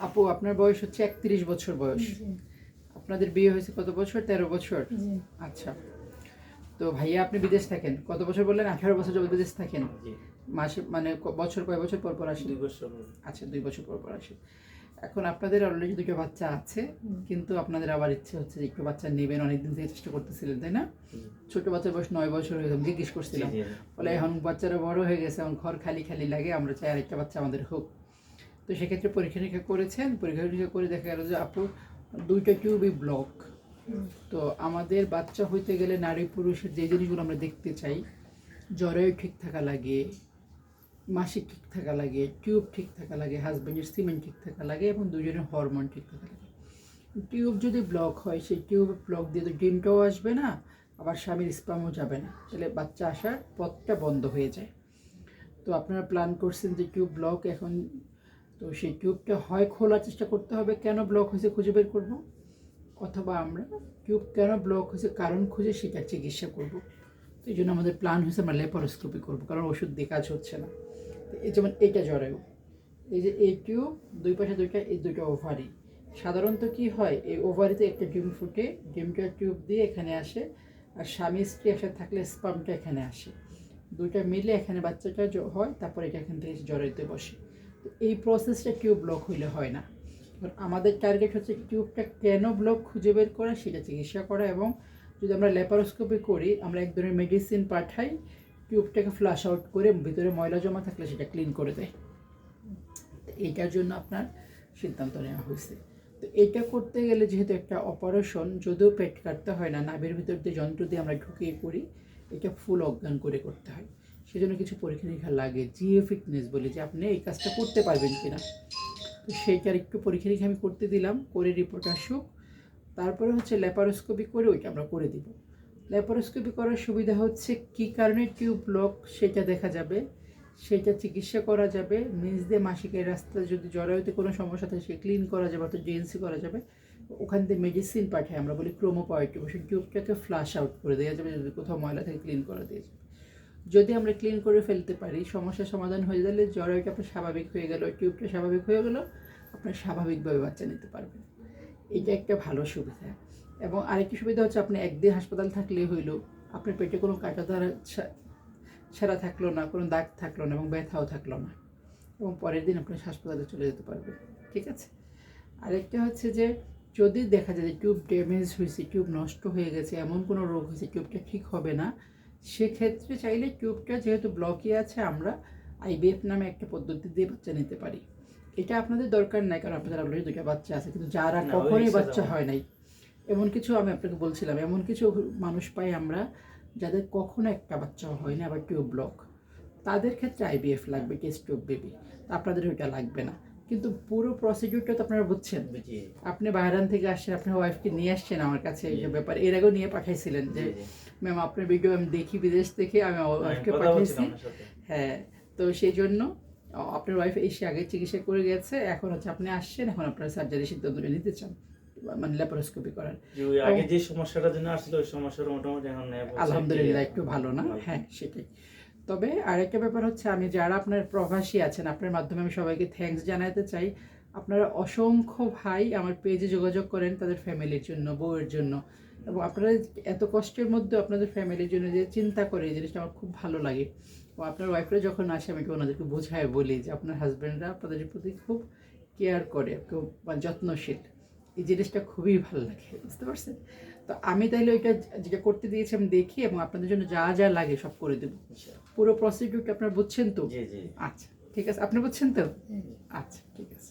আপু আপনার বয়স হচ্ছে 31 বছর বয়স। আপনাদের বিয়ে হয়েছে কত বছর? 13 বছর। আচ্ছা, তো ভাইয়া আপনি বিদেশ থাকেন কত বছর বললেন? 18 বছর যাবত বিদেশ থাকেন। মাসে মানে বছর কয় বছর পর পর আসেন? 2 বছর। আচ্ছা, 2 বছর পর পর আসেন। এখন আপনাদের অলরেডি দুটো বাচ্চা আছে, কিন্তু আপনাদের আবার ইচ্ছে হচ্ছে যে একটু বাচ্চা নেবেন, অনেকদিন থেকে চেষ্টা করতেছিলেন তাই না? ছোট বাচ্চার বয়স 9 বছর হয়ে গেছে, জিজ্ঞেস করছিলাম। বলে এখন বাচ্চারা বড় হয়ে গেছে, এখন ঘর খালি খালি লাগে, আমরা চাই আরেকটা বাচ্চা আমাদের হোক। তো সেক্ষেত্রে পরীক্ষা নিরীক্ষা করেছেন, পরীক্ষা নিরীক্ষা করে দেখা গেল যে আপুর দুইটা টিউবই ব্লক। তো আমাদের বাচ্চা হইতে গেলে নারী পুরুষের যে জিনিসগুলো আমরা দেখতে চাই, জরায়ু ঠিক থাকা লাগে, মাসিক ঠিক থাকা লাগে, টিউব ঠিক থাকা লাগে, হাজব্যান্ডের সিমেন্ট ঠিক থাকা লাগে, এবং দুজনের হরমোন ঠিক থাকা লাগে। টিউব যদি ব্লক হয়, সেই টিউব ব্লক দিয়ে তো ডিমটাও আসবে না, আবার স্বামীর স্পামও যাবে না, তাহলে বাচ্চা আসার পথটা বন্ধ হয়ে যায়। তো আপনারা প্ল্যান করছেন যে টিউব ব্লক এখন, তো সেই টিউবটা হয় খোলার চেষ্টা করতে হবে, কেন ব্লক হয়েছে খুঁজে বের করব, অথবা আমরা টিউব কেন ব্লক হয়েছে কারণ খুঁজে সেটা চিকিৎসা করব। তো এই জন্য আমাদের প্ল্যান হয়েছে আমরা ল্যাপারোস্কোপি করবো, কারণ ওষুধ দিয়ে কাজ হচ্ছে না। এই যেমন এইটা জরায়ু, এই যে এই টিউব, দুই পাশে দুইটা, এই দুইটা ওভারি। সাধারণত কি হয়, এই ওভারিতে একটা ডিম ফুটে, ডিমটা টিউব দিয়ে এখানে আসে, আর স্বামী স্ত্রী একসাথে থাকলে স্পামটা এখানে আসে, দুইটা মিলে এখানে বাচ্চাটা হয়, তারপর এটা এখান থেকে জরায়ুতে বসে। তো এই প্রসেসটা টিউব ব্লক হইলে হয় না। আমাদের টার্গেট হচ্ছে টিউবটা কেন ব্লক খুঁজে বের করা, সেটা চিকিৎসা করা, এবং যদি আমরা ল্যাপারোস্কোপি করি, আমরা এক ধরনের মেডিসিন পাঠাই, টিউবটাকে ফ্লাশ আউট করে ভিতরে ময়লা জমা থাকলে সেটা ক্লিন করে দেয়। এইটার জন্য আপনার সিদ্ধান্ত নেওয়া হয়েছে। তো এটা করতে গেলে যেহেতু একটা অপারেশন, যদিও পেট কাটতে হয় না, নাভির ভিতর দিয়ে যন্ত্র দিয়ে আমরা ঢুকিয়ে করি, এটা ফুল অজ্ঞান করে করতে হয়। সেজন্য কিছু পরীক্ষা নিরীক্ষা লাগে, জিও ফিটনেস বলে, যে আপনি এই কাজটা করতে পারবেন কিনা। তো সেইটার একটু পরীক্ষা নিরীক্ষা আমি করতে দিলাম, করে রিপোর্ট আসুক, তারপরে হচ্ছে ল্যাপারোস্কোপি করে ওইটা আমরা করে দিব। ল্যাপারোস্কোপি করার সুবিধা হচ্ছে কী কারণে টিউব ব্লক সেটা দেখা যাবে, সেটা চিকিৎসা করা যাবে, নিজ দিয়ে মাসিকের রাস্তা যদি জরায়ুতে কোনো সমস্যা থাকে সে ক্লিন করা যাবে, অর্থাৎ জিএনসি করা যাবে। ওখান থেকে মেডিসিন পাঠায়, আমরা বলি ক্রোমোপয়েটিভেশন, টিউবটাকে ফ্লাশ আউট করে দেওয়া যাবে, যদি কোথাও ময়লা থেকে ক্লিন করা দিয়ে যাবে। যদি আমরা ক্লিন করে ফেলতে পারি, সমস্যার সমাধান হয়ে গেলে জরায়ুটা আপনার স্বাভাবিক হয়ে গেল, টিউবটা স্বাভাবিক হয়ে গেল, আপনার স্বাভাবিকভাবে বাচ্চা নিতে পারবেন। এটা একটা ভালো সুবিধা। এবং আরেকটি সুবিধা হচ্ছে, আপনি একদিন হাসপাতাল থাকলেই হইল, আপনার পেটে কোনো কাটা ধরা ছাড়া থাকলো না, কোনো দাগ থাকলো না, এবং ব্যথাও থাকলো না, এবং পরের দিন আপনি হাসপাতালে চলে যেতে পারবেন। ঠিক আছে। আরেকটা হচ্ছে যে, যদি দেখা যায় যে টিউব ড্যামেজ হয়েছে, টিউব নষ্ট হয়ে গেছে, এমন কোনো রোগ হয়েছে টিউবটা ঠিক হবে না, সেক্ষেত্রে চাইলে টিউবটা যেহেতু ব্লকই আছে, আমরা আইভিএফ নামে একটা পদ্ধতি দিয়ে বাচ্চা নিতে পারি। এটা আপনাদের দরকার নাই, কারণ আপনাদের অলরেডি দুটো বাচ্চা আছে, কিন্তু যারা কখনোই বাচ্চা হয় নাই, এমন কিছু আমি আপনাকে বলছিলাম, এমন কিছু মানুষ পাই আমরা যাদের কখনো একটা বাচ্চাও হয় না, আবার টিউব ব্লক, তাদের ক্ষেত্রে আইভিএফ লাগবে, টেস্ট টিউব বেবি। আপনাদের ওইটা লাগবে না। কিন্তু পুরো প্রসিডিউরটা তো আপনারা বুঝছেন। আপনি বাইরান থেকে আসছেন, আপনার ওয়াইফকে নিয়ে আসছেন আমার কাছে, এই যে ব্যাপার এর আগেও নিয়ে পাঠাইছিলেন যে ম্যাম আপনার ভিডিও আমি দেখি বিদেশ থেকে, আমি ওয়াইফকে পাঠাইছি। হ্যাঁ, তো সেই জন্য আপনার ওয়াইফ এসে আগে চিকিৎসা করে গেছে, এখন হচ্ছে আপনি আসছেন, এখন আপনার সার্জারি সিদ্ধান্ত নিতে চান, মানে ল্যাপারোস্কোপি করার। আগে যে সমস্যাটার জন্য আসলে ওই সমস্যাটা মোটামুটি এখন আলহামদুলিল্লাহ একটু ভালো না। হ্যাঁ, সেটাই। তবে আরেকটা ব্যাপার হচ্ছে, আমি যারা আপনার প্রবাসী আছেন, আপনার মাধ্যমে আমি সবাইকে থ্যাঙ্কস জানাতে চাই। আপনারা অসংখ্য ভাই আমার পেজে যোগাযোগ করেন তাদের ফ্যামিলির জন্য, বউয়ের জন্য, এবং আপনারা এত কষ্টের মধ্যে আপনাদের ফ্যামিলির জন্য যে চিন্তা করে, এই জিনিসটা আমার খুব ভালো লাগে। ও আপনার ওয়াইফরা যখন আসে, আমি একটু ওনাদেরকে বোঝায় বলি যে আপনার হাজব্যান্ডরা আপনাদের প্রতি খুব কেয়ার করে, খুব যত্নশীল। এই জিনিসটা খুবই ভালো লাগে, বুঝতে পারছেন? তো আমি তাইলে ওইটা যেটা করতে দিয়েছি আমি দেখি, এবং আপনাদের জন্য যা যা লাগে সব করে দেবো। পুরো প্রসিডিউরটা আপনারা বুঝছেন তো? জি জি। আচ্ছা ঠিক আছে, আপনি বুঝছেন তো? আচ্ছা ঠিক আছে।